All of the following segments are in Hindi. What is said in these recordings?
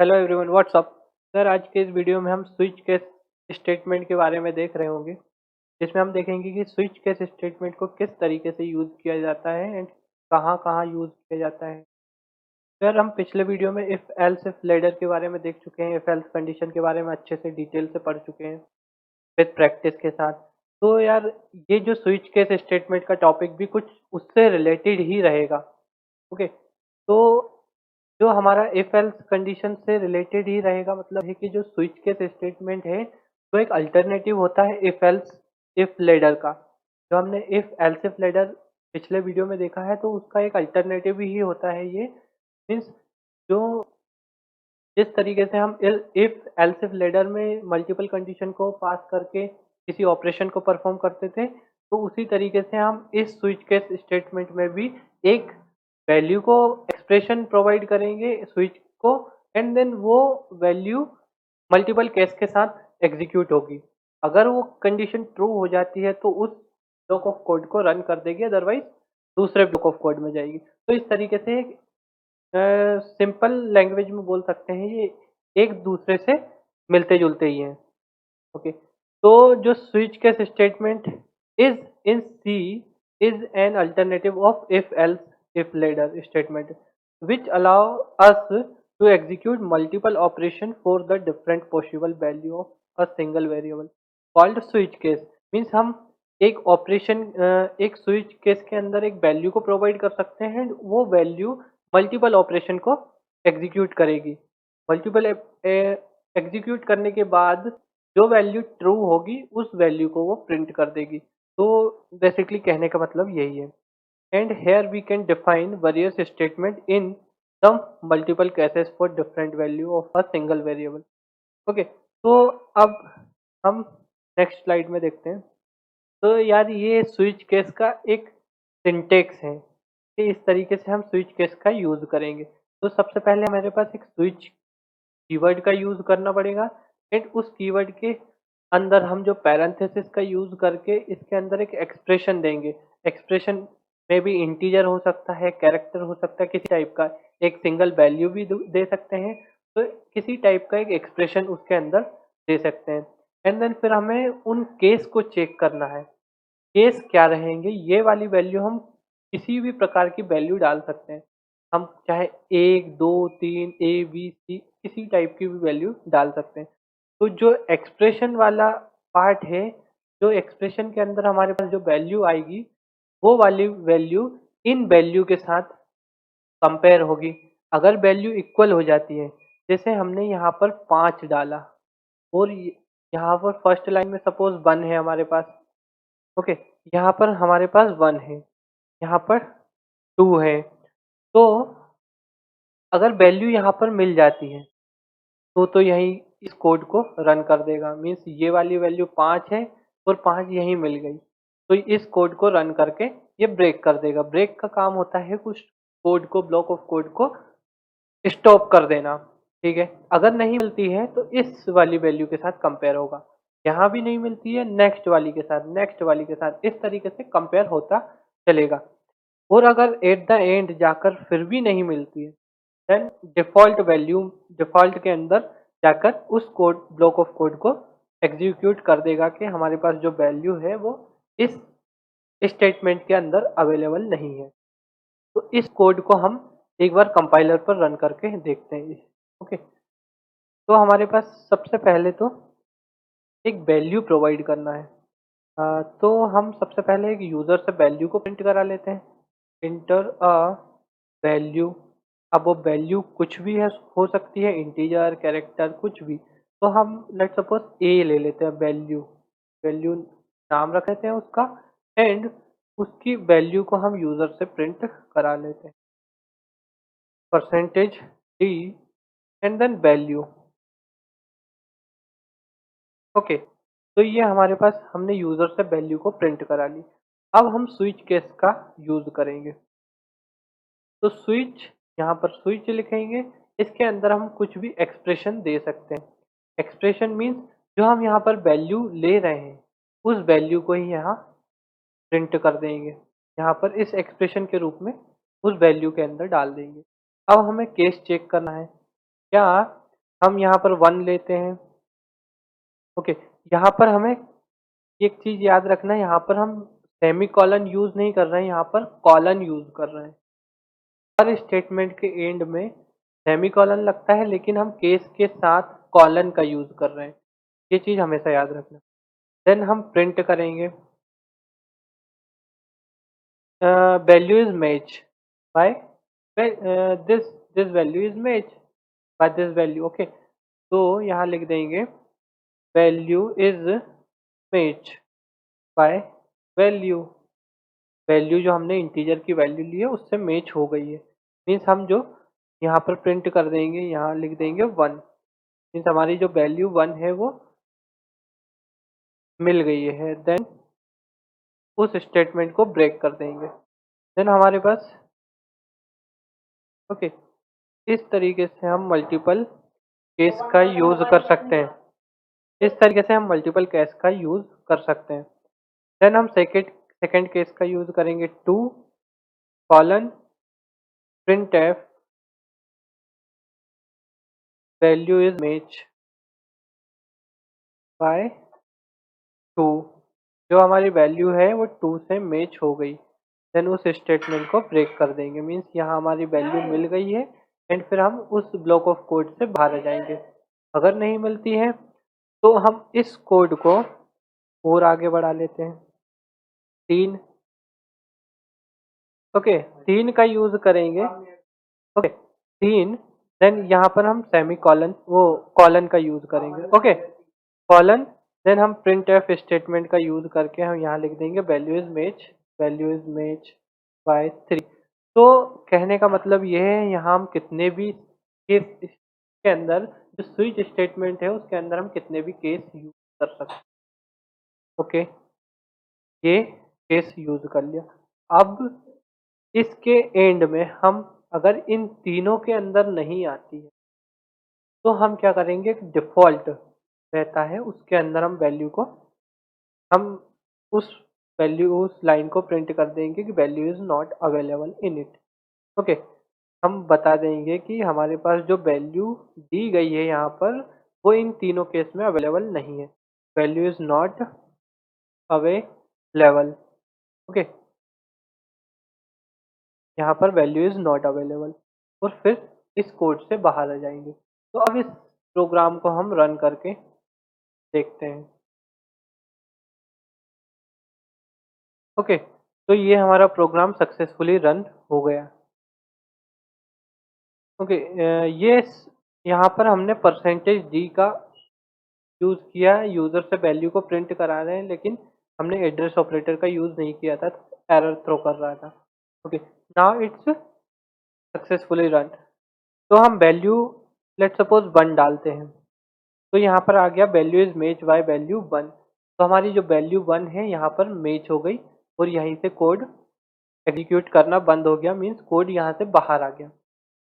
Hello everyone what's up. Sir आज के इस वीडियो में हम स्विच केस स्टेटमेंट के बारे में देख रहे होंगे, जिसमें हम देखेंगे कि स्विच केस स्टेटमेंट को किस तरीके से यूज़ किया जाता है एंड कहाँ कहाँ यूज़ किया जाता है। सर हम पिछले वीडियो में इफ़ एल्स इफ लेडर के बारे में देख चुके हैं, इफ़ एल्स कंडीशन के बारे में अच्छे से डिटेल से पढ़ चुके हैं विद प्रैक्टिस के साथ। तो यार ये जो स्विच केस स्टेटमेंट का टॉपिक भी कुछ उससे रिलेटेड ही रहेगा। ओके, तो जो हमारा इफ एल्स कंडीशन से रिलेटेड ही रहेगा, मतलब है कि जो स्विच केस स्टेटमेंट है तो एक अल्टरनेटिव होता है इफ एल्स इफ लेडर का। जो हमने इफ एल्स इफ लेडर पिछले वीडियो में देखा है तो उसका एक अल्टरनेटिव ही होता है ये। मीन्स जो जिस तरीके से हम इफ एल्स इफ लेडर में मल्टीपल कंडीशन को पास करके किसी ऑपरेशन को परफॉर्म करते थे, तो उसी तरीके से हम इस स्विच केस स्टेटमेंट में भी एक वैल्यू को एक्सप्रेशन प्रोवाइड करेंगे स्विच को, एंड देन वो वैल्यू मल्टीपल केस के साथ एग्जीक्यूट होगी। अगर वो कंडीशन ट्रू हो जाती है तो उस ब्लॉक ऑफ कोड को रन कर देगी, अदरवाइज दूसरे ब्लॉक ऑफ कोड में जाएगी। तो इस तरीके से सिंपल लैंग्वेज में बोल सकते हैं ये एक दूसरे से मिलते जुलते ही हैं। ओके, तो जो switch case statement is in C is an alternative of if else if ladder statement which allow us to execute multiple operation for the different possible value of a single variable called switch case। means हम एक ऑपरेशन एक स्विच केस के अंदर एक वैल्यू को प्रोवाइड कर सकते हैं, वो वैल्यू मल्टीपल ऑपरेशन को एग्जीक्यूट करेगी। मल्टीपल एग्जीक्यूट करने के बाद जो वैल्यू ट्रू होगी उस वैल्यू को वो प्रिंट कर देगी। तो बेसिकली कहने का मतलब यही है। And here we can define various statement in some multiple cases for different value of a single variable। Okay, तो अब हम नेक्स्ट स्लाइड में देखते हैं। तो यार ये स्विच केस का एक सिंटेक्स है कि इस तरीके से हम स्विच केस का यूज़ करेंगे। तो सबसे पहले हमारे पास एक स्विच कीवर्ड का यूज़ करना पड़ेगा, एंड उस कीवर्ड के अंदर हम जो पैरेंथेसिस का यूज़ करके इसके अंदर एक एक्सप्रेशन देंगे। एक्सप्रेशन में भी इंटीजर हो सकता है, कैरेक्टर हो सकता है, किसी टाइप का एक सिंगल वैल्यू भी दे सकते हैं। तो किसी टाइप का एक एक्सप्रेशन उसके अंदर दे सकते हैं। एंड देन फिर हमें उन केस को चेक करना है। केस क्या रहेंगे, ये वाली वैल्यू हम किसी भी प्रकार की वैल्यू डाल सकते हैं। हम चाहे 1 2 3 ए बी सी किसी टाइप की भी वैल्यू डाल सकते हैं। तो जो एक्सप्रेशन वाला पार्ट है, जो एक्सप्रेशन के अंदर हमारे पास जो वैल्यू आएगी वो वाली वैल्यू इन वैल्यू के साथ कंपेयर होगी। अगर वैल्यू इक्वल हो जाती है, जैसे हमने यहाँ पर 5 डाला और यहाँ पर फर्स्ट लाइन में सपोज 1 है हमारे पास। ओके, यहाँ पर हमारे पास 1 है, यहाँ पर 2 है। तो अगर वैल्यू यहाँ पर मिल जाती है तो यही इस कोड को रन कर देगा। मीन्स ये वाली वैल्यू 5 है और 5 यहीं मिल गई, तो इस कोड को रन करके ये ब्रेक कर देगा। ब्रेक का काम होता है कुछ कोड को, ब्लॉक ऑफ कोड को स्टॉप कर देना। ठीक है, अगर नहीं मिलती है तो इस वाली वैल्यू के साथ कंपेयर होगा। यहाँ भी नहीं मिलती है, नेक्स्ट वाली के साथ, नेक्स्ट वाली के साथ, इस तरीके से कंपेयर होता चलेगा। और अगर एट द एंड जाकर फिर भी नहीं मिलती है, देन डिफ़ॉल्ट के अंदर जाकर उस कोड ब्लॉक ऑफ कोड को एग्जीक्यूट कर देगा कि हमारे पास जो वैल्यू है वो इस स्टेटमेंट के अंदर अवेलेबल नहीं है। तो इस कोड को हम एक बार कंपाइलर पर रन करके देखते हैं। ओके, तो हमारे पास सबसे पहले तो एक वैल्यू प्रोवाइड करना है। तो हम सबसे पहले एक यूज़र से वैल्यू को प्रिंट करा लेते हैं। Inter a value. अब वो वैल्यू कुछ भी है, हो सकती है इंटीजर, कैरेक्टर, कुछ भी। तो हम लेट्स सपोज ए ले लेते हैं वैल्यू। वैल्यू नाम रख लेते हैं उसका, एंड उसकी वैल्यू को हम यूज़र से प्रिंट करा लेते हैं। Percentage D and then value. Okay, तो ये हमारे पास हमने यूज़र से वैल्यू को प्रिंट करा ली। अब हम स्विच केस का यूज़ करेंगे। तो स्विच, यहाँ पर स्विच लिखेंगे, इसके अंदर हम कुछ भी एक्सप्रेशन दे सकते हैं। एक्सप्रेशन मीन्स जो हम यहाँ पर वैल्यू ले रहे हैं उस वैल्यू को ही यहाँ प्रिंट कर देंगे। यहाँ पर इस एक्सप्रेशन के रूप में उस वैल्यू के अंदर डाल देंगे। अब हमें केस चेक करना है, क्या हम यहाँ पर 1 लेते हैं। ओके, यहाँ पर हमें एक चीज याद रखना है, यहाँ पर हम सेमी कॉलन यूज नहीं कर रहे हैं, यहाँ पर कॉलन यूज कर रहे हैं। हर स्टेटमेंट के एंड में सेमी कॉलन लगता है, लेकिन हम केस के साथ कॉलन का यूज कर रहे हैं। ये चीज हमेशा याद रखना। देन हम प्रिंट करेंगे value is match by this value is match by this value. Okay, तो यहाँ लिख देंगे value is match by value. Value जो हमने इंटीजर की वैल्यू ली है उससे मैच हो गई है। मीन्स हम जो यहाँ पर प्रिंट कर देंगे, यहाँ लिख देंगे 1। मीन्स हमारी जो वैल्यू 1 है वो मिल गई है। देन उस स्टेटमेंट को ब्रेक कर देंगे। देन हमारे पास ओके, इस तरीके से हम मल्टीपल केस का यूज कर सकते हैं। इस तरीके से हम मल्टीपल केस का यूज कर सकते हैं। देन हम सेकेंड केस का यूज करेंगे 2 colon print F value is match by 2। जो हमारी वैल्यू है वो 2 से मैच हो गई। देन उस स्टेटमेंट को ब्रेक कर देंगे। मीन्स यहाँ हमारी वैल्यू मिल गई है एंड फिर हम उस ब्लॉक ऑफ कोड से बाहर आ जाएंगे। अगर नहीं मिलती है तो हम इस कोड को और आगे बढ़ा लेते हैं। 3 ओके, 3 का यूज करेंगे। ओके, 3 देन यहाँ पर हम सेमी कॉलन वो कॉलन का यूज करेंगे। ओके, कॉलन देन हम प्रिंट एफ स्टेटमेंट का यूज करके हम यहाँ लिख देंगे वैल्यू इज मैच बाय 3। तो कहने का मतलब ये है, यहाँ हम कितने भी केस के अंदर जो स्विच स्टेटमेंट है उसके अंदर हम कितने भी केस यूज कर सकते हैं। ओके, ये केस यूज कर लिया। अब इसके एंड में हम अगर इन तीनों के अंदर नहीं आती है तो हम क्या करेंगे, एक डिफॉल्ट रहता है उसके अंदर हम उस उस लाइन को प्रिंट कर देंगे कि value is not available in it. Okay, हम बता देंगे कि हमारे पास जो वैल्यू दी गई है यहाँ पर वो इन तीनों केस में अवेलेबल नहीं है। Value is not available. Okay, यहाँ पर वैल्यू इज नॉट अवेलेबल और फिर इस कोड से बाहर आ जाएंगे। तो अब इस प्रोग्राम को हम रन करके देखते हैं। ओके, तो ये हमारा प्रोग्राम सक्सेसफुली रन हो गया। ओके, ये यहाँ पर हमने परसेंटेज डी का यूज़ किया है। यूज़र से वैल्यू को प्रिंट करा रहे हैं, लेकिन हमने एड्रेस ऑपरेटर का यूज़ नहीं किया था, एरर थ्रो कर रहा था। Okay, now it's successfully run. तो हम वैल्यू लेट्स सपोज 1 डालते हैं, तो यहाँ पर आ गया value is match by value 1। तो हमारी जो वैल्यू 1 है यहाँ पर मैच हो गई और यहीं से कोड एग्जीक्यूट करना बंद हो गया। मीन्स कोड यहाँ से बाहर आ गया।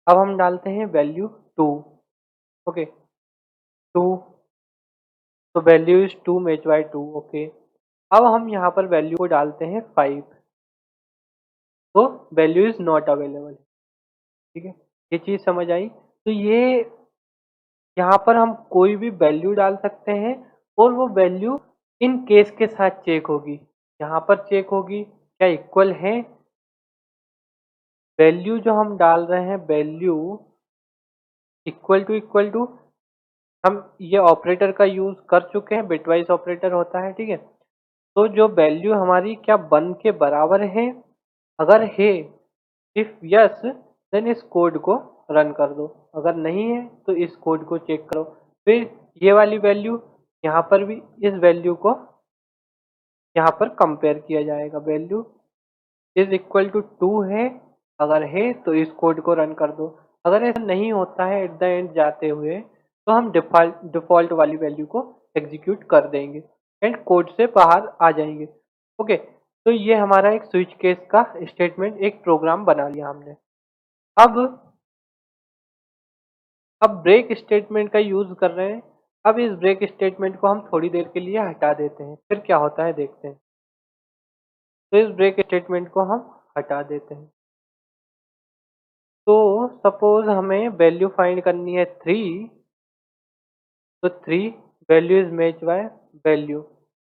अब हम डालते हैं वैल्यू 2। ओके, 2 तो value is 2 match by 2। Okay, अब हम यहाँ पर वैल्यू को डालते हैं 5, तो वैल्यू इज नॉट अवेलेबल। ठीक है, ये चीज़ समझ आई। तो ये यहाँ पर हम कोई भी वैल्यू डाल सकते हैं और वो वैल्यू इन केस के साथ चेक होगी। यहाँ पर चेक होगी क्या इक्वल है, वैल्यू जो हम डाल रहे हैं वैल्यू इक्वल टू हम ये ऑपरेटर का यूज कर चुके हैं, बिटवाइज ऑपरेटर होता है। ठीक है, तो जो वैल्यू हमारी क्या 1 के बराबर है, अगर है इफ यस देन इस कोड को रन कर दो, अगर नहीं है तो इस कोड को चेक करो। फिर ये वाली वैल्यू यहाँ पर भी इस वैल्यू को यहाँ पर कंपेयर किया जाएगा। वैल्यू इज इक्वल टू 2 है, अगर है तो इस कोड को रन कर दो। अगर ऐसा नहीं होता है एट द एंड जाते हुए तो हम डिफॉल्ट वाली वैल्यू को एग्जीक्यूट कर देंगे एंड कोड से बाहर आ जाएंगे। ओके, तो ये हमारा एक स्विच केस का स्टेटमेंट, एक प्रोग्राम बना लिया हमने। अब ब्रेक स्टेटमेंट का यूज कर रहे हैं। अब इस ब्रेक स्टेटमेंट को हम थोड़ी देर के लिए हटा देते हैं, फिर क्या होता है देखते हैं। तो इस ब्रेक स्टेटमेंट को हम हटा देते हैं। तो सपोज हमें वैल्यू फाइंड करनी है 3 तो 3 value is match by value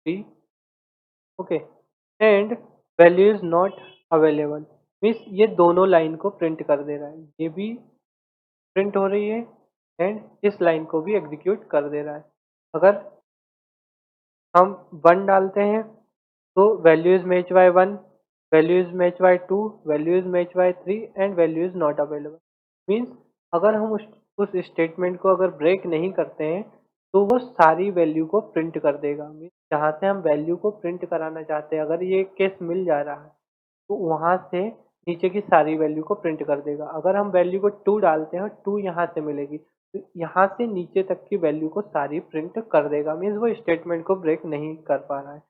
3, okay, and value is not available means ये दोनों लाइन को प्रिंट कर दे रहा है, ये भी प्रिंट हो रही है एंड इस लाइन को भी एग्जीक्यूट कर दे रहा है। अगर हम 1 डालते हैं तो value is match by 1, value is match by 2, value is match by 3 and value is not available means अगर हम उस स्टेटमेंट को अगर ब्रेक नहीं करते हैं तो वो सारी वैल्यू को प्रिंट कर देगा। मीन्स जहाँ से हम वैल्यू को प्रिंट कराना चाहते हैं अगर ये केस मिल जा रहा है तो वहाँ से नीचे की सारी वैल्यू को प्रिंट कर देगा। अगर हम वैल्यू को 2 डालते हैं 2 यहाँ से मिलेगी तो यहाँ से नीचे तक की वैल्यू को सारी प्रिंट कर देगा मीन्स वो स्टेटमेंट को ब्रेक नहीं कर पा रहा है।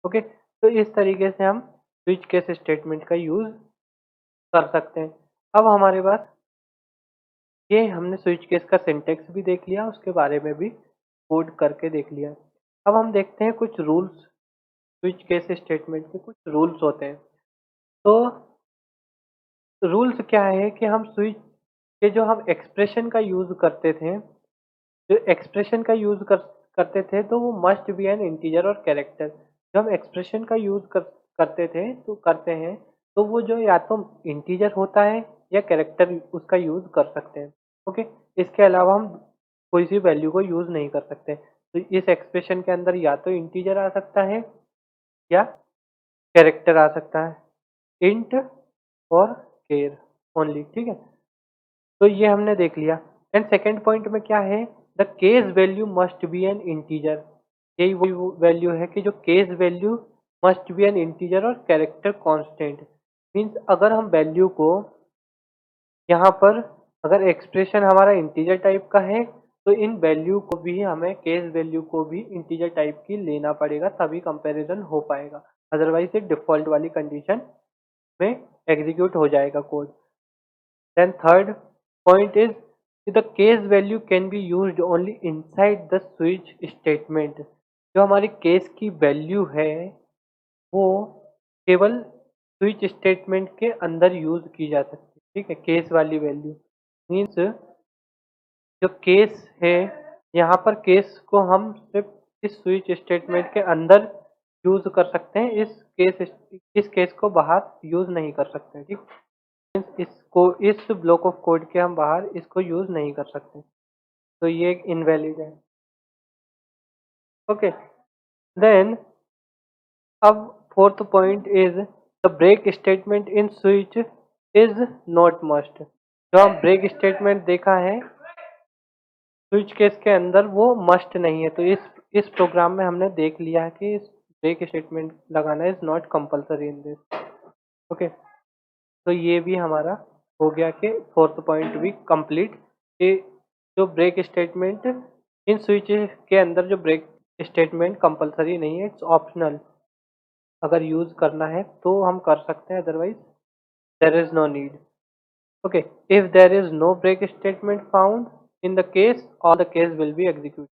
ओके, तो इस तरीके से हम स्विच केस स्टेटमेंट का यूज़ कर सकते हैं। अब हमारे पास ये हमने स्विच केस का सिंटेक्स भी देख लिया, उसके बारे में भी कोड करके देख लिया। अब हम देखते हैं कुछ रूल्स, स्विच केस स्टेटमेंट के कुछ रूल्स होते हैं। तो रूल्स क्या है कि हम स्विच के जो हम एक्सप्रेशन का यूज़ करते थे, जो एक्सप्रेशन का यूज़ करते थे तो वो मस्ट बी एन इंटीजर और कैरेक्टर। जब हम एक्सप्रेशन का यूज़ करते थे तो करते हैं तो वो जो या तो इंटीजर होता है या कैरेक्टर उसका यूज़ कर सकते हैं। ओके, इसके अलावा हम कोई सी वैल्यू को यूज़ नहीं कर सकते। तो इस एक्सप्रेशन के अंदर या तो इंटीजर आ सकता है या कैरेक्टर आ सकता है, इंट और केर ओनली, ठीक है। तो ये हमने देख लिया। एंड सेकेंड पॉइंट में क्या है, the case value must be N integer. यही वो वैल्यू है कि जो case value must be N integer और कैरेक्टर कांस्टेंट। मीन्स अगर हम वैल्यू को यहाँ पर अगर एक्सप्रेशन हमारा इंटीजर टाइप का है तो इन वैल्यू को भी हमें केस वैल्यू को भी इंटीजर टाइप की लेना पड़ेगा तभी कंपैरिजन हो पाएगा, अदरवाइज ये डिफ़ॉल्ट वाली कंडीशन में एग्जीक्यूट हो जाएगा code. Then third point is the case value can be used only inside the switch statement। जो हमारी केस की वैल्यू है वो केवल स्विच स्टेटमेंट के अंदर यूज की जा सकती है, ठीक है। केस वाली वैल्यू मीन्स जो केस है यहाँ पर केस को हम सिर्फ इस स्विच स्टेटमेंट के अंदर यूज कर सकते हैं, इस केस को बाहर यूज नहीं कर सकते, ठीक। इसको इस ब्लॉक ऑफ कोड के हम बाहर इसको यूज नहीं कर सकते, तो ये इनवैलिड है। ओके, देन अब fourth point is the break statement in switch is not must. जो हम ब्रेक स्टेटमेंट देखा है स्विच केस के अंदर वो मस्ट नहीं है, तो इस प्रोग्राम में हमने देख लिया है कि ब्रेक स्टेटमेंट लगाना is not compulsory in this. Okay, तो ये भी हमारा हो गया कि फोर्थ पॉइंट भी कंप्लीट कि जो ब्रेक स्टेटमेंट इन स्विच के अंदर जो ब्रेक स्टेटमेंट कंपलसरी नहीं है, इट्स ऑप्शनल। अगर यूज करना है तो हम कर सकते हैं, otherwise there is no need. Okay, if there is no break statement found in the case all the case will be execute.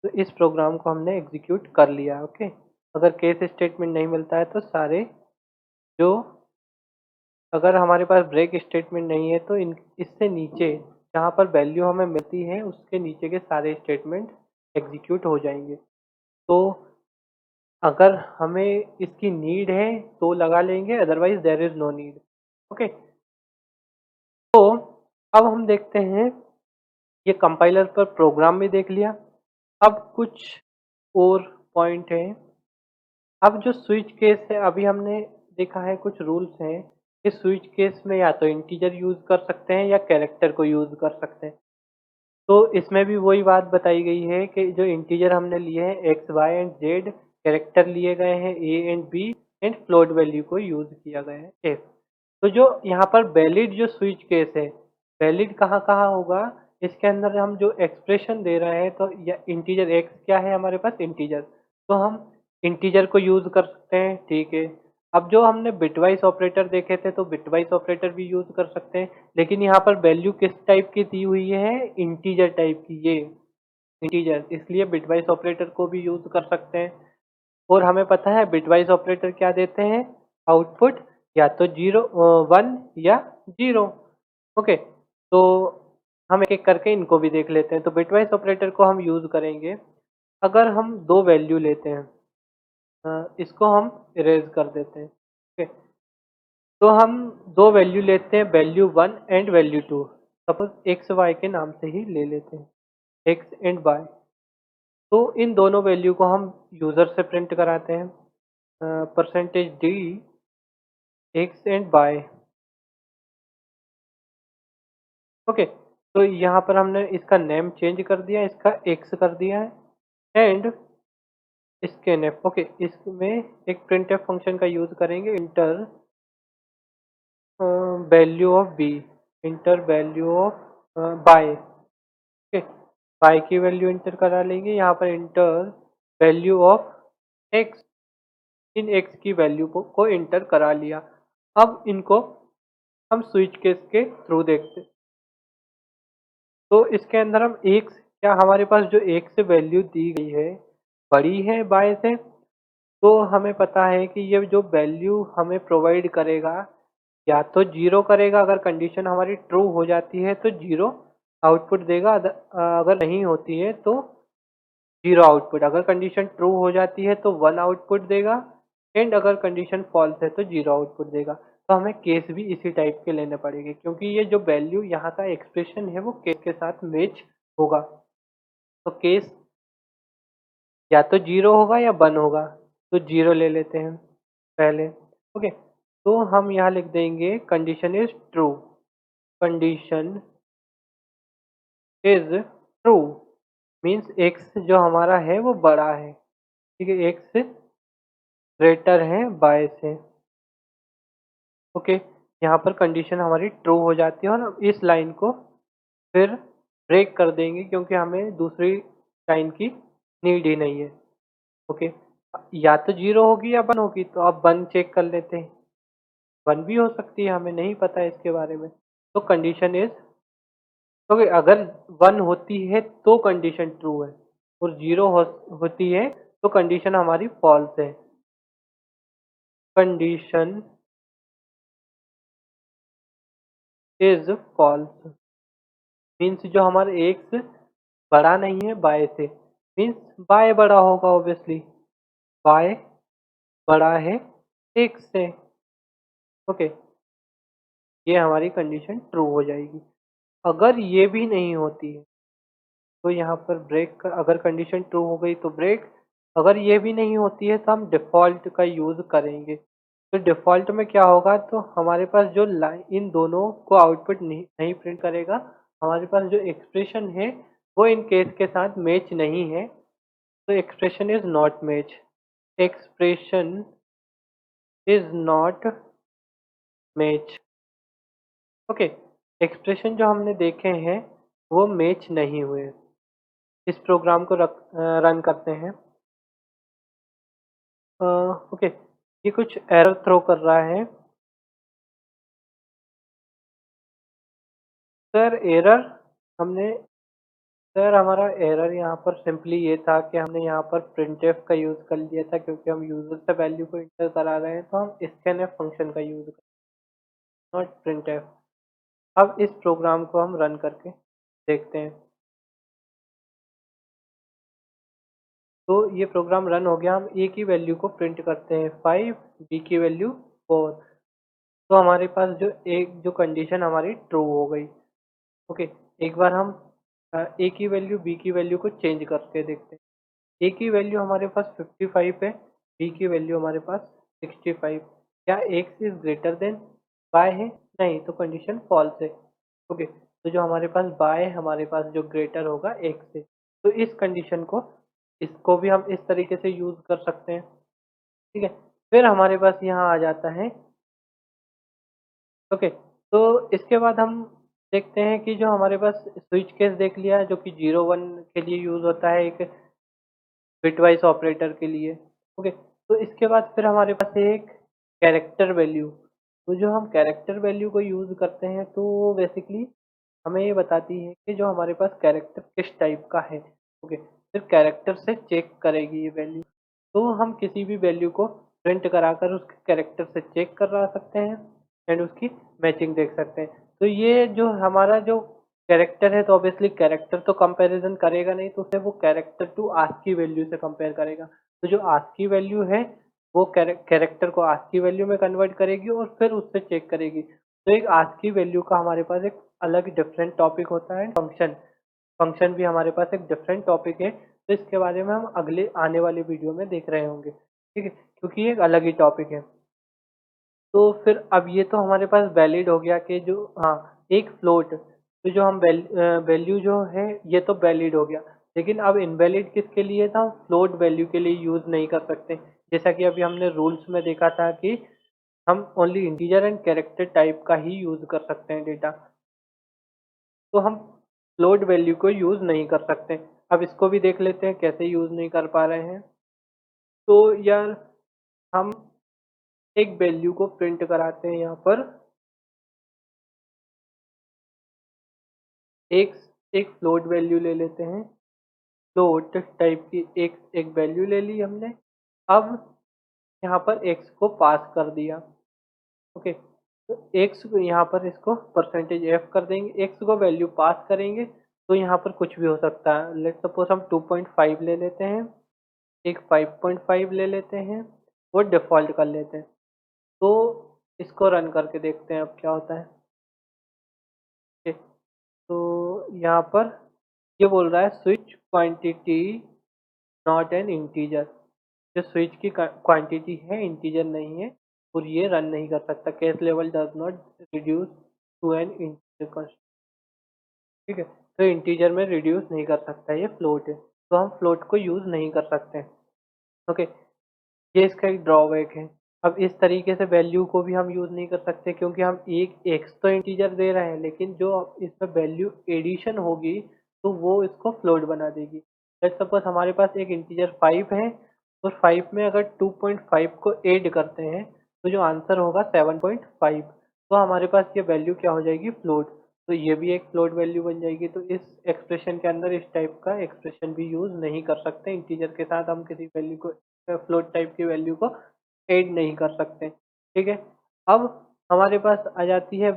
तो इस प्रोग्राम को हमने एग्जीक्यूट कर लिया। ओके, अगर केस स्टेटमेंट नहीं मिलता है तो सारे जो अगर हमारे पास ब्रेक स्टेटमेंट नहीं है तो इन इससे नीचे जहाँ पर वैल्यू हमें मिलती है उसके नीचे के सारे स्टेटमेंट एग्जीक्यूट हो जाएंगे। तो अगर हमें इसकी नीड है तो लगा लेंगे, otherwise there is no need. Okay, तो अब हम देखते हैं ये कंपाइलर पर प्रोग्राम भी देख लिया। अब कुछ और पॉइंट है। अब जो स्विच केस है अभी हमने देखा है कुछ रूल्स हैं। इस स्विच केस में या तो इंटीजर यूज कर सकते हैं या कैरेक्टर को यूज कर सकते हैं। तो इसमें भी वही बात बताई गई है कि जो इंटीजर हमने लिए हैं X Y and Z, character लिए गए हैं A and B and float value को यूज किया गया है एफ। तो जो यहाँ पर वैलिड जो स्विच केस है, वैलिड कहाँ कहाँ होगा, इसके अंदर हम जो एक्सप्रेशन दे रहे हैं तो या इंटीजर एक्स क्या है हमारे पास इंटीजर, तो हम इंटीजर को यूज कर सकते हैं, ठीक है। अब जो हमने बिटवाइज ऑपरेटर देखे थे तो बिटवाइज ऑपरेटर भी यूज कर सकते हैं, लेकिन यहाँ पर वैल्यू किस टाइप की दी हुई है, इंटीजर टाइप की, ये इंटीजर, इसलिए बिटवाइज ऑपरेटर को भी यूज कर सकते हैं। और हमें पता है बिटवाइज ऑपरेटर क्या देते हैं, आउटपुट या तो 1 या 0। ओके, तो हम एक-एक करके इनको भी देख लेते हैं। तो बिटवाइज़ ऑपरेटर को हम यूज़ करेंगे अगर हम 2 वैल्यू लेते हैं। इसको हम इरेज़ कर देते हैं, ठीक है। तो हम 2 वैल्यू लेते हैं, value 1 and value 2। Suppose X Y के नाम से ही ले लेते हैं, एक्स एंड वाई। तो इन दोनों वैल्यू को हम यूज़र से प्रिंट कराते हैं, percentage D X and Y. Okay, तो यहाँ पर हमने इसका नेम चेंज कर दिया, इसका एक्स कर दिया है एंड स्कैनफ। ओके, इसमें एक प्रिंटफ फंक्शन का यूज़ करेंगे, enter value of B, enter value of Y. Okay, Y की वैल्यू इंटर करा लेंगे, यहाँ पर इंटर वैल्यू ऑफ एक्स, इन एक्स की वैल्यू को इंटर करा लिया। अब इनको हम स्विच केस के थ्रू देखते हैं। तो इसके अंदर हम एक्स, क्या हमारे पास जो एक्स से वैल्यू दी गई है बड़ी है बाय से, तो हमें पता है कि ये जो वैल्यू हमें प्रोवाइड करेगा या तो जीरो करेगा, अगर कंडीशन हमारी ट्रू हो जाती है तो जीरो आउटपुट देगा, अगर नहीं होती है तो जीरो आउटपुट। अगर कंडीशन ट्रू हो जाती है तो वन आउटपुट देगा एंड अगर कंडीशन फॉल्स है तो जीरो आउटपुट देगा। तो हमें केस भी इसी टाइप के लेने पड़ेंगे, क्योंकि ये जो वैल्यू यहाँ का एक्सप्रेशन है वो केस के साथ मैच होगा। तो केस या तो जीरो होगा या वन होगा, तो जीरो ले लेते हैं पहले। ओके, तो हम यहाँ लिख देंगे condition is true, condition is true means x जो हमारा है वो बड़ा है, ठीक है, एक्स ग्रेटर है बाय से। ओके, यहाँ पर कंडीशन हमारी ट्रू हो जाती है और हम इस लाइन को फिर ब्रेक कर देंगे, क्योंकि हमें दूसरी लाइन की नीड ही नहीं है। ओके, या तो जीरो होगी या वन होगी, तो अब वन चेक कर लेते हैं। वन भी हो सकती है, हमें नहीं पता है इसके बारे में। तो कंडीशन इज, ओके, अगर वन होती है तो कंडीशन ट्रू है और जीरो होती है तो कंडीशन हमारी फॉल्स है। कंडीशन इज फॉल्स मीन्स जो हमारा एक्स बड़ा नहीं है बाय से, मीन्स बाय बड़ा होगा ऑब्वियसली, बाय बड़ा है एक्स से। ओके, ये हमारी कंडीशन ट्रू हो जाएगी। अगर ये भी नहीं होती है तो यहाँ पर ब्रेक का, अगर कंडीशन ट्रू हो गई तो ब्रेक, अगर ये भी नहीं होती है तो हम डिफ़ॉल्ट का यूज़ करेंगे। तो डिफ़ॉल्ट में क्या होगा, तो हमारे पास जो लाइन इन दोनों को आउटपुट नहीं प्रिंट करेगा, हमारे पास जो एक्सप्रेशन है वो इन केस के साथ मैच नहीं है, तो expression is not match, expression is not match. Okay, expression जो हमने देखे हैं वो मैच नहीं हुए। इस प्रोग्राम को रन करते हैं। ओके, ये कुछ एरर थ्रो कर रहा है। सर एरर हमने सर हमारा एरर यहाँ पर सिंपली ये था कि हमने यहाँ पर प्रिंटफ का यूज़ कर लिया था, क्योंकि हम यूज़र से वैल्यू को इंटर करा रहे हैं, तो हम स्कैनफ फंक्शन का यूज़ करें, नॉट प्रिंटफ। अब इस प्रोग्राम को हम रन करके देखते हैं। तो ये प्रोग्राम रन हो गया। हम ए की वैल्यू को प्रिंट करते हैं 5, बी की वैल्यू 4। तो हमारे पास जो कंडीशन हमारी ट्रू हो गई। ओके, एक बार हम ए की वैल्यू बी की वैल्यू को चेंज करके देखते हैं। ए की वैल्यू हमारे पास 55 है, बी की वैल्यू हमारे पास 65। क्या X is greater than Y है? नहीं, तो कंडीशन फॉल्स है। ओके, तो जो हमारे पास बाय है, हमारे पास जो ग्रेटर होगा एक्स से। तो इस कंडीशन को, इसको भी हम इस तरीके से यूज़ कर सकते हैं, ठीक है। फिर हमारे पास यहाँ आ जाता है। ओके, तो इसके बाद हम देखते हैं कि जो हमारे पास स्विच केस देख लिया, जो कि 0-1 के लिए यूज़ होता है एक बिटवाइज़ ऑपरेटर के लिए। ओके, तो इसके बाद फिर हमारे पास है एक कैरेक्टर वैल्यू। तो जो हम कैरेक्टर वैल्यू को यूज़ करते हैं तो बेसिकली हमें ये बताती है कि जो हमारे पास कैरेक्टर किस टाइप का है। ओके, फिर कैरेक्टर से चेक करेगी ये वैल्यू। तो हम किसी भी वैल्यू को प्रिंट कराकर उसके कैरेक्टर से चेक करा सकते हैं एंड उसकी मैचिंग देख सकते हैं। तो ये जो हमारा जो कैरेक्टर है तो ऑब्वियसली कैरेक्टर तो कंपैरिजन करेगा नहीं, तो उसे वो कैरेक्टर टू आस्की वैल्यू से कंपेयर करेगा। तो जो आस्की वैल्यू है वो कैरेक्टर को आस्की वैल्यू में कन्वर्ट करेगी और फिर उससे चेक करेगी। तो एक आस्की वैल्यू का हमारे पास एक अलग डिफरेंट टॉपिक होता है। फंक्शन फंक्शन भी हमारे पास एक डिफरेंट टॉपिक है, तो इसके बारे में हम अगले आने वाले वीडियो में देख रहे होंगे, ठीक है, क्योंकि ये एक अलग ही टॉपिक है। तो फिर अब ये तो हमारे पास वैलिड हो गया कि जो हाँ एक फ्लोट, तो जो हम वैल्यू जो है ये तो वैलिड हो गया, लेकिन अब इनवैलिड किसके लिए था, फ्लोट वैल्यू के लिए यूज नहीं कर सकते। जैसा कि अभी हमने रूल्स में देखा था कि हम only integer and character type का ही यूज कर सकते हैं डेटा, तो हम फ्लोट वैल्यू को यूज नहीं कर सकते। अब इसको भी देख लेते हैं कैसे यूज नहीं कर पा रहे हैं। तो यार हम एक वैल्यू को प्रिंट कराते हैं यहाँ पर, एक एक फ्लोट वैल्यू ले लेते हैं। फ्लोट टाइप की एक एक वैल्यू ले ली हमने। अब यहाँ पर एक्स को पास कर दिया। ओके, तो एक्स को यहाँ पर इसको परसेंटेज एफ कर देंगे, एक्स को वैल्यू पास करेंगे तो यहाँ पर कुछ भी हो सकता है। लेट सपोज हम 2.5 ले लेते हैं, एक 5.5 ले लेते हैं और डिफ़ॉल्ट कर लेते हैं। तो इसको रन करके देखते हैं अब क्या होता है। ओके, तो यहाँ पर ये बोल रहा है switch quantity not an integer, जो स्विच की क्वांटिटी है इंटीजर नहीं है और ये रन नहीं कर सकता। केस लेवल does not reduce to an integer, ठीक है, तो इंटीजर में रिड्यूस नहीं कर सकता, ये फ्लोट है, तो हम फ्लोट को यूज़ नहीं कर सकते। ओके, ये इसका एक ड्रॉबैक है। अब इस तरीके से वैल्यू को भी हम यूज़ नहीं कर सकते, क्योंकि हम एक एक्स तो इंटीजर दे रहे हैं, लेकिन जो इसमें वैल्यू एडिशन होगी तो वो इसको फ्लोट बना देगी। लेट्स सपोज हमारे पास एक इंटीजर 5 है और 5 में अगर 2.5 को ऐड करते हैं तो जो आंसर होगा 7.5, तो हमारे पास ये वैल्यू क्या हो जाएगी, फ्लोट। तो ये भी एक फ्लोट वैल्यू बन जाएगी। तो इस एक्सप्रेशन के अंदर इस टाइप का एक्सप्रेशन भी यूज़ नहीं कर सकते। इंटीजर के साथ हम किसी वैल्यू को, फ्लोट टाइप की वैल्यू को ऐड नहीं कर सकते, ठीक है। अब हमारे पास आ जाती है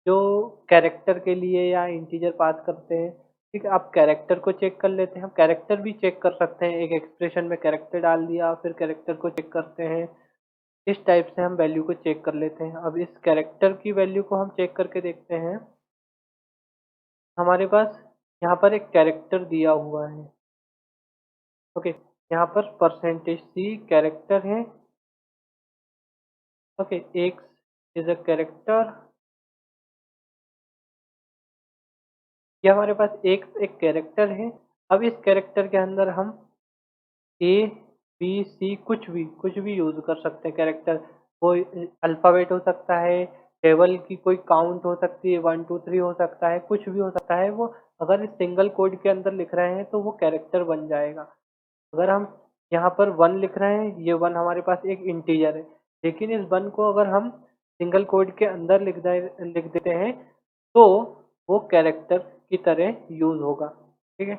जो कैरेक्टर के लिए या इंटीजर पास करते हैं, ठीक है। अब कैरेक्टर को चेक कर लेते हैं। हम कैरेक्टर भी चेक कर सकते हैं, एक एक्सप्रेशन में कैरेक्टर डाल दिया फिर कैरेक्टर को चेक करते हैं। इस टाइप से हम वैल्यू को चेक कर लेते हैं। अब इस कैरेक्टर की वैल्यू को हम चेक करके देखते हैं। हमारे पास यहाँ पर एक कैरेक्टर दिया हुआ है। ओके, यहाँ पर परसेंटेज सी कैरेक्टर है। Okay, x is a character. ये हमारे पास एक एक कैरेक्टर है। अब इस कैरेक्टर के अंदर हम ए बी सी कुछ भी यूज कर सकते हैं। कैरेक्टर कोई अल्फ़ाबेट हो सकता है, टेबल की कोई काउंट हो सकती है, 1 2 3 हो सकता है, कुछ भी हो सकता है। वो अगर इस सिंगल कोड के अंदर लिख रहे हैं तो वो कैरेक्टर बन जाएगा। अगर हम यहाँ पर 1 लिख रहे हैं, ये 1 हमारे पास एक इंटीजर है, लेकिन इस 1 को अगर हम सिंगल कोड के अंदर लिख देते हैं तो वो कैरेक्टर की तरह यूज होगा, ठीक है।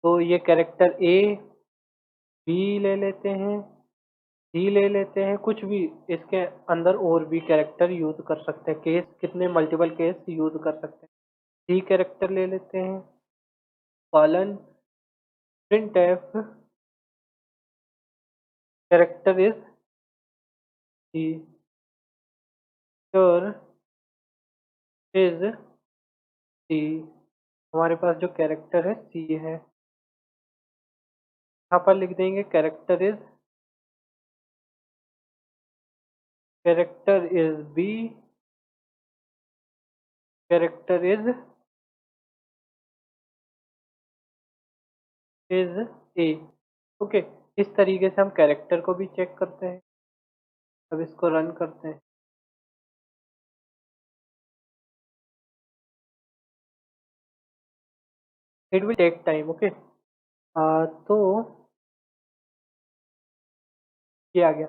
तो ये कैरेक्टर ए बी ले लेते हैं, सी ले लेते हैं, कुछ भी इसके अंदर और भी कैरेक्टर यूज कर सकते हैं। केस कितने मल्टीपल केस यूज कर सकते हैं। सी कैरेक्टर ले लेते हैं, colon printf character is C, और इज सी, हमारे पास जो कैरेक्टर है सी है। यहाँ पर लिख देंगे character is B, character is A. Okay, इस तरीके से हम कैरेक्टर को भी चेक करते हैं। अब इसको रन करते हैं। It will take time. Okay, तो ये आ गया।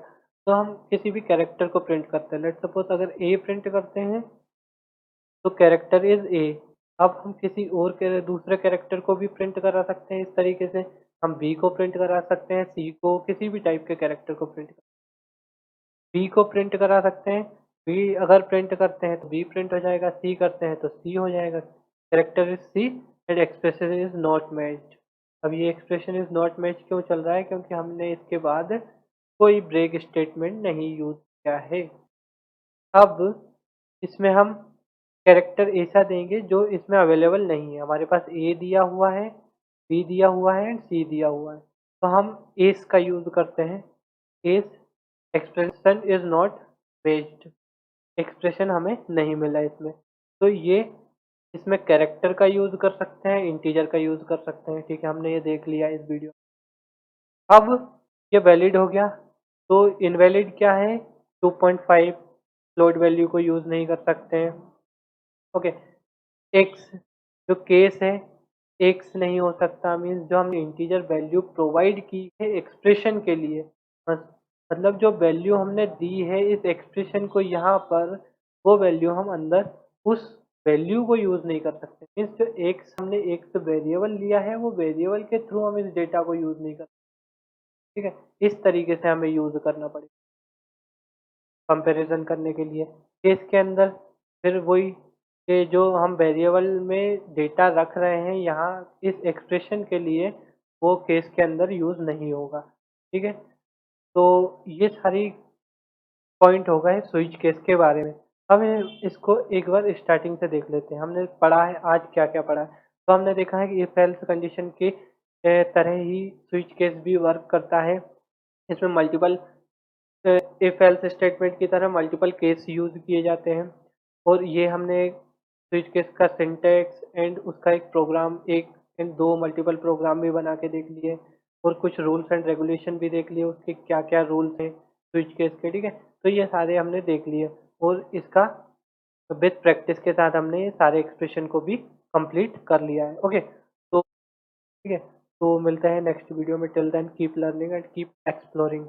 तो हम किसी भी कैरेक्टर को प्रिंट करते हैं। लेट सपोज अगर ए प्रिंट करते हैं तो कैरेक्टर इज ए। अब हम किसी और के दूसरे कैरेक्टर को भी प्रिंट करा सकते हैं। इस तरीके से हम बी को प्रिंट करा सकते हैं, सी को, किसी भी टाइप के कैरेक्टर को प्रिंट, बी को प्रिंट करा सकते हैं। बी अगर प्रिंट करते हैं तो बी प्रिंट हो जाएगा, सी करते हैं तो सी हो जाएगा। Character is C and expression is not matched. अब ये एक्सप्रेशन इज नॉट मैच क्यों चल रहा है? क्योंकि हमने इसके बाद कोई ब्रेक स्टेटमेंट नहीं यूज किया है। अब इसमें हम कैरेक्टर ऐसा देंगे जो इसमें अवेलेबल नहीं है। हमारे पास ए दिया हुआ है, बी दिया हुआ है एंड सी दिया हुआ है, तो हम एस का यूज करते हैं। S expression is not matched, expression हमें नहीं मिला इसमें, तो ये इसमें कैरेक्टर का यूज कर सकते हैं, इंटीजर का यूज कर सकते हैं। ठीक है, हमने ये देख लिया इस वीडियो। अब ये वैलिड हो गया, तो इनवैलिड क्या है? 2.5 फ्लोट वैल्यू को यूज नहीं कर सकते हैं। ओके, एक्स जो केस है, एक्स नहीं हो सकता, मीन्स जो हमने इंटीजर वैल्यू प्रोवाइड की है एक्सप्रेशन के लिए, मतलब जो वैल्यू हमने दी है इस एक्सप्रेशन को यहाँ पर, वो वैल्यू हम अंदर उस वैल्यू को यूज नहीं कर सकते। मीन्स जो एक्स हमने एक वेरिएबल लिया है, वो वेरिएबल के थ्रू हम इस डेटा को यूज नहीं कर सकते। ठीक है, इस तरीके से हमें यूज करना पड़ेगा कंपैरिजन करने के लिए। केस के अंदर फिर वही कि जो हम वेरिएबल में डेटा रख रहे हैं यहाँ इस एक्सप्रेशन के लिए, वो केस के अंदर यूज नहीं होगा। ठीक है, तो ये सारी पॉइंट हो गए स्विच केस के बारे में। अब इसको एक बार स्टार्टिंग से देख लेते हैं। हमने पढ़ा है आज क्या क्या पढ़ा है। तो हमने देखा है कि इफ एल्स कंडीशन के तरह ही स्विच केस भी वर्क करता है। इसमें मल्टीपल इफ एल्स स्टेटमेंट की तरह मल्टीपल केस यूज किए जाते हैं, और ये हमने स्विच केस का सिंटैक्स एंड उसका एक प्रोग्राम, एक एंड दो मल्टीपल प्रोग्राम भी बना के देख लिए, और कुछ रूल्स एंड रेगुलेशन भी देख लिए, उसके क्या क्या रूल्स हैं स्विच केस के। ठीक है, तो ये सारे हमने देख लिए, और इसका विद प्रैक्टिस के साथ हमने ये सारे एक्सप्रेशन को भी कंप्लीट कर लिया है। ओके, तो ठीक है, तो मिलते हैं नेक्स्ट वीडियो में। Till then keep learning and keep exploring.